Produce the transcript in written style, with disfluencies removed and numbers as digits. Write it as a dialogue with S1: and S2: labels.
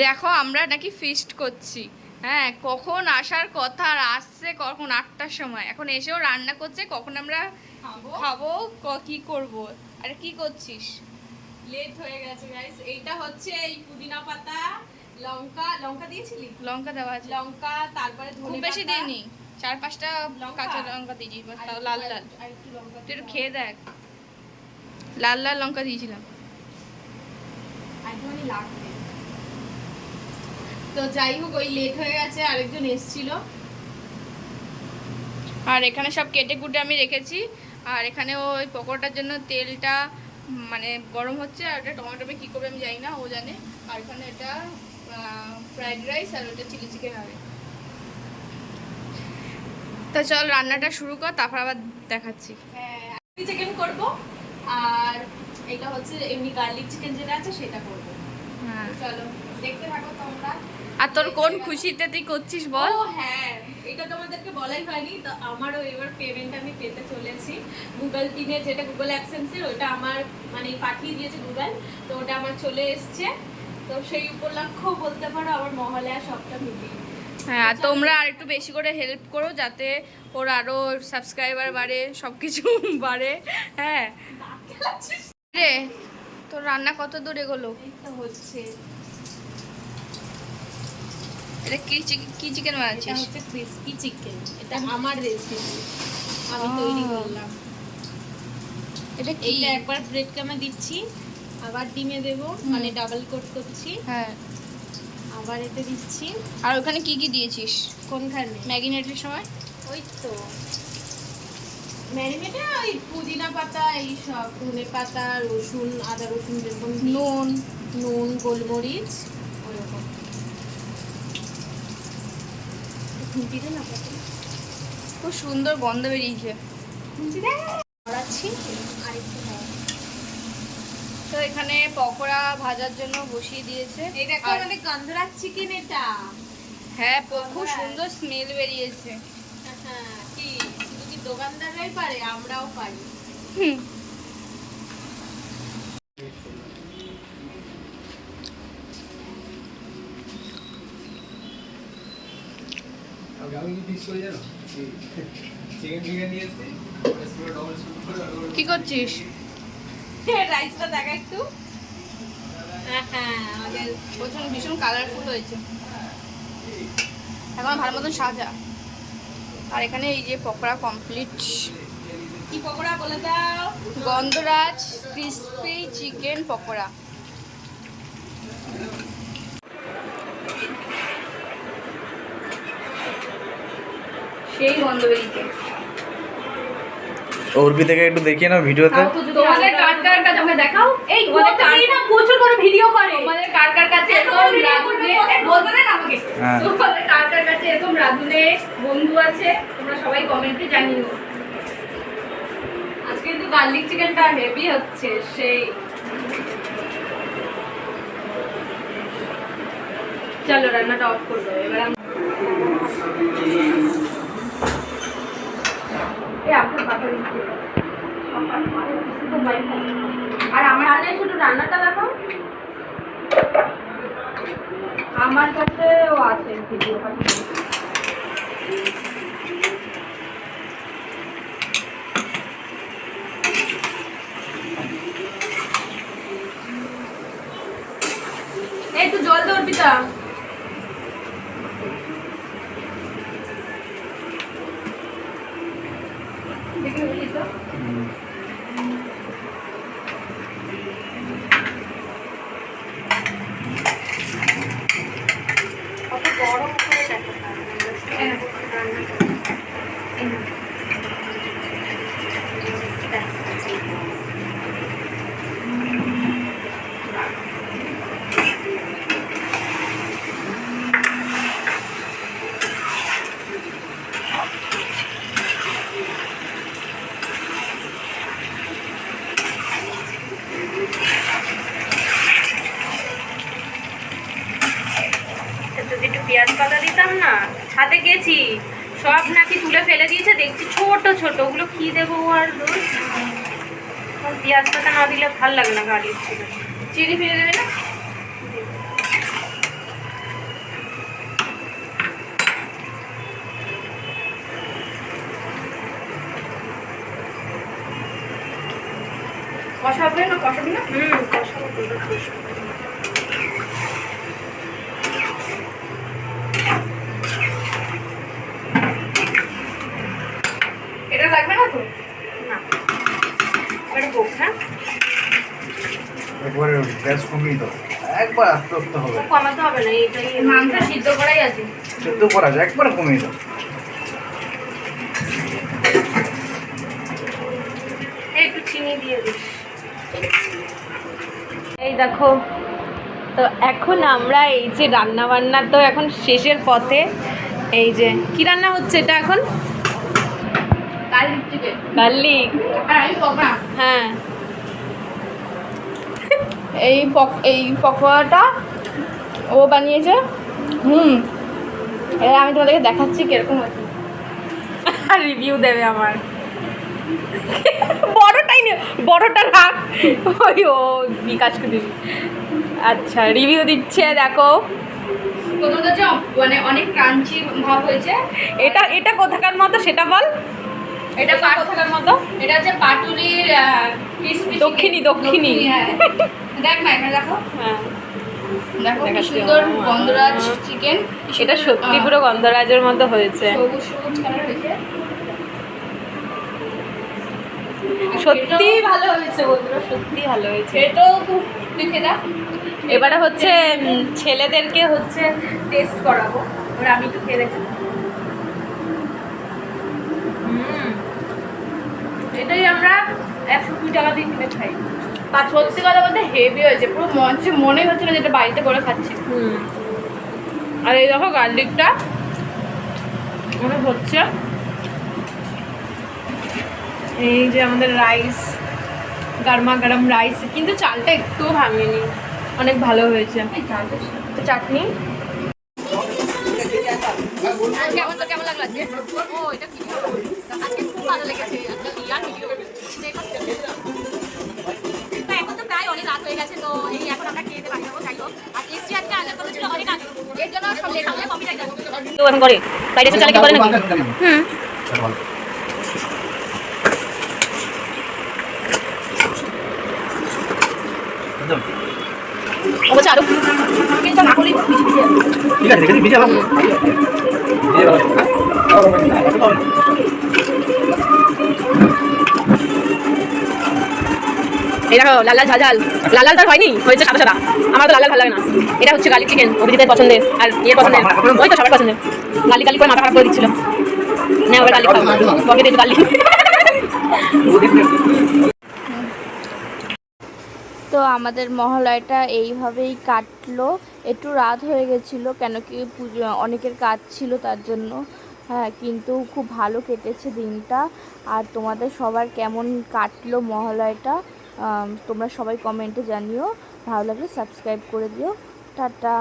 S1: দেখো আমরা নাকি ফিস্ট করছি। হ্যাঁ, কখন আসার কথা আর আসছে কখন 8টার সময়, এখন এসেও রান্না করছে, কখন আমরা খাবো কি করব। আর কি করছিস?
S2: লেট হয়ে গেছে গাইস। এইটা হচ্ছে এই পুদিনা পাতা, লঙ্কা। লঙ্কা দিয়েছিলি?
S1: লঙ্কা দেওয়া আছে।
S2: লঙ্কা, তারপরে ধনে
S1: খুব বেশি দিইনি, 4-5টা কাঁচা লঙ্কা দিয়েছি, তাও লাল লাল। তুই একটু খেয়ে দেখ, লাল লাল লঙ্কা দিয়েছিলাম।
S2: লাগবে তো। যাই হোক, ওই লেট হয়ে গেছে, আরেকজন এসেছিল।
S1: আর এখানে সব কেটে কুটে আমি রেখেছি। আর এখানে ওই পকোড়াটার জন্য তেলটা মানে গরম হচ্ছে। আর ওটা টমেটো কী করবে আমি জানি না, ও জানে। আর এখানে এটা ফ্রাইড রাইস আর ওটা চিলি চিকেন হবে। তা চল রান্নাটা শুরু কর, তারপর আবার দেখাচ্ছি।
S2: হ্যাঁ, চিকেন করব। আর এটা হচ্ছে এমনি গার্লিক চিকেন যেটা আছে সেটা করব। হ্যাঁ, চলো দেখতে থাকো তোমরা।
S1: আর তোর কোন খুশিতে তুই করছিস বল?
S2: ও হ্যাঁ, এটা তোমাদেরকে বলাই হয়নি তো। আমারও এবার পেমেন্ট আমি পেতে চলেছি গুগল টিমে, যেটা গুগল অ্যাডসেন্সের, ওটা আমার মানে পাঠিয়ে দিয়েছে গুগল। তো ওটা আমার চলে এসছে। তো সেই উপলক্ষ বলতে পারো আমার মহালয়া সবটা মিলিয়ে।
S1: হ্যাঁ, তোমরা আর একটু বেশি করে হেল্প করো যাতে ওর আরো সাবস্ক্রাইবার বাড়ে, সবকিছু বাড়ে। হ্যাঁ রে, তোর রান্না কত দূর এগোলো?
S2: এই তো হচ্ছে।
S1: এটা কি চিকেন বানাচ্ছিস?
S2: এটা হচ্ছে ক্রিসপি চিকেন। এটা আমার রেসিপি, আমি তৈরি করলাম।
S1: এটা কি?
S2: এইটা একবার ব্রেড ক্রামে দিচ্ছি, আবার ডিমে দেব, মানে ডাবল কোট করছি।
S1: হ্যাঁ,
S2: আবার এতে দিচ্ছি।
S1: আর ওখানে কি কি দিয়েছিস
S2: কোনখানে?
S1: ম্যাগিনেটের সময়?
S2: ওই তো ম্যারিনেটে ওই পুদিনা পাতা, এই সব ধনে পাতা, রসুন, আদা রসুন, যেরকম
S1: নুন,
S2: গোলমরিচ, ওরকম। খুন্তি দে না,
S1: খুব সুন্দর গন্ধ বেরিয়েছে।
S2: খুন্তি দে। করাচ্ছি আরেকটু।
S1: তো এখানে পকোড়া ভাজার জন্য বসিয়ে দিয়েছে।
S2: এই দেখো মানে গন্ধরাজ চিকেন এটা।
S1: হ্যাঁ, খুব সুন্দর স্মেল বেরিয়েছে।
S2: হ্যাঁ, কি শুধু কি দোকানদাররাই পারে? আমরাও পারি।
S1: কি করছিস?
S2: রাইসটা দেখা একটু। হ্যাঁ, আমাদের
S1: ভীষণ কালারফুল হয়েছে, এখন ভালো মতন সাজা। আর এখানে এই যে পকোড়া কমপ্লিট।
S2: কি পকোড়া বলে দাও?
S1: গন্ধরাজ ক্রিসপি চিকেন পকোড়া। সেই গন্ধ বেরিয়েছে।
S3: অর্পি থেকে একটু দেখিয়ে নাও ভিডিওতে।
S1: তোমাদের কার কার কাছে আমাকে দেখাও। এই তোমাদের না প্রচুর করে ভিডিও করে। তোমাদের কার কার কাছে এরকম রাধুনে বলতে না আমাকে। তোমাদের কার কার কাছে এরকম রাধুনে বন্ধু আছে, তোমরা সবাই কমেন্টে জানিও।
S2: আজকে কিন্তু গার্লিক চিকেনটা হেভি হচ্ছে সেই।
S1: চলো রান্নাটা অফ করবো এবার। আর আমার হাতে শুধু রান্নাটা দেখাও। আমার কাছে ও আছে ভিডিও। এই তো জল দে অর্পিতা। দেখে বুঝলি তো? কত গরম করে দেখো।
S2: যদি একটু পেঁয়াজ পাতা দিতাম না। ছাদে গেছি, সব নাকি তুলে ফেলে দিয়েছে, দেখছি ছোট ছোট। ওগুলো কি দেবো আর রোজ? পেঁয়াজ পাতা না দিলে ভাল লাগে না গাড়ির ছিল।
S1: চিনি ফিরে দেবে না? কষাবে না কষাবি না? এটা লাগবে না তো?
S2: না এটা হোক, হ্যাঁ
S3: একবারে গ্যাস কমিয়ে দাও, একবার আস্তে আস্তে হবে,
S2: কমাতে হবে না, এটাই
S1: মাংস সিদ্ধ করাই আছে।
S3: সেদ্ধ করা যায়, একবারে কমিয়ে দাও।
S2: একটু চিনি দিয়ে দিস। এই দেখো, তো এখন আমরা এই যে রান্না বান্না তো এখন শেষের পথে। এই যে কি রান্না হচ্ছে এটা এখন?
S1: Garlic chicken.
S2: গার্লিক,
S1: আর এই পকোড়া।
S2: হ্যাঁ
S1: এই পকোড়াটা ও বানিয়েছে। এবার আমি তোমাদেরকে দেখাচ্ছি কিরকম হচ্ছে।
S2: আর রিভিউ দেবে আমার। বড়টাই নে, বড়টা রাখ, ওই ও বিকাশকে দিবি। আচ্ছা রিভিউ দিচ্ছে, দেখো।
S1: প্রথমত হচ্ছে মানে অনেক ক্রাঞ্চি ভাব হয়েছে।
S2: এটা এটা কোথাকার মতো সেটা বল।
S1: এটা
S2: কোথাকার মতো?
S1: এটা হচ্ছে পাটুলির ক্রিসপি
S2: দক্ষিণী।
S1: হ্যাঁ দেখ না এখানে দেখো,
S2: হ্যাঁ
S1: দেখো কি
S2: দেখাচ্ছি
S1: সুন্দর
S2: আমার।
S1: গন্ধরাজ চিকেন।
S2: এটা সত্যি পুরো গন্ধরাজের মতো হয়েছে।
S1: সবুজ সবুজ কালার হয়েছে।
S2: সত্যি ভালো হয়েছে বন্ধুরা, সত্যি ভালো হয়েছে।
S1: এটাও খুব দেখে দাও।
S2: এবারে হচ্ছে ছেলেদেরকে হচ্ছে টেস্ট করাবো। এবার আমি একটু খেয়ে দেখি।
S1: এটাই আমরা 120 টাকা দিয়ে কিনে খাই। আর সত্যি কথা বলতে হেভি হয়েছে, পুরো মনে হচ্ছে না যেটা বাড়িতে করে খাচ্ছি। আর এই দেখো গার্লিকটা মনে হচ্ছে।
S2: এই যে আমাদের রাইস, গরমা গরম রাইস, কিন্তু চালটা একটু ভাঙেনি, অনেক ভালো হয়েছে। চাটনি
S1: কেমন লাগলো আজকে?
S2: ও এটা কি আজকে খুব ভালো লেগেছে। এখন তো প্রায় অনেক রাত হয়ে গেছে, তো এই এখন আমরা খেতে বাড়ি যাবো। যাই হোক, আর এসছি আজকে আলাদা করে ছিল অনেক আগে, এর জন্য সব লেট হবে। কপি রাখতে তো এখন করে বাইরে এসে চালে কি করে নাকি? ও বলছে আরো
S1: কিন্তু না করলেই
S3: ঠিক আছে, দেখি ভিজে ভালো
S2: এই দেখো লাল লাল ঝাল ঝাল, লাল লাল তো হয়নি, হয়েছে সাদা সাদা। আমার তো লাল লাল ভালো লাগে না। এটা হচ্ছে গার্লিক চিকেন, অভিজিতের পছন্দের আর ইয়ের পছন্দের, ওই তো সবার পছন্দের। গালি গালি করে মাথা খারাপ করে দিচ্ছিল। না ওরা গালি খাও, বকে দিয়েছে গালি।
S1: তো আমাদের মহালয়াটা এইভাবেই কাটলো। একটু রাত হয়ে গেছিলো, কেন কি পুজো অনেকের কাজ ছিল তার জন্য। হ্যাঁ, কিন্তু খুব ভালো কেটেছে দিনটা। আর তোমাদের সবার কেমন কাটলো মহালয়াটা তোমরা সবাই কমেন্টে জানিও। ভালো লাগলে সাবস্ক্রাইব করে দিও। টাটা।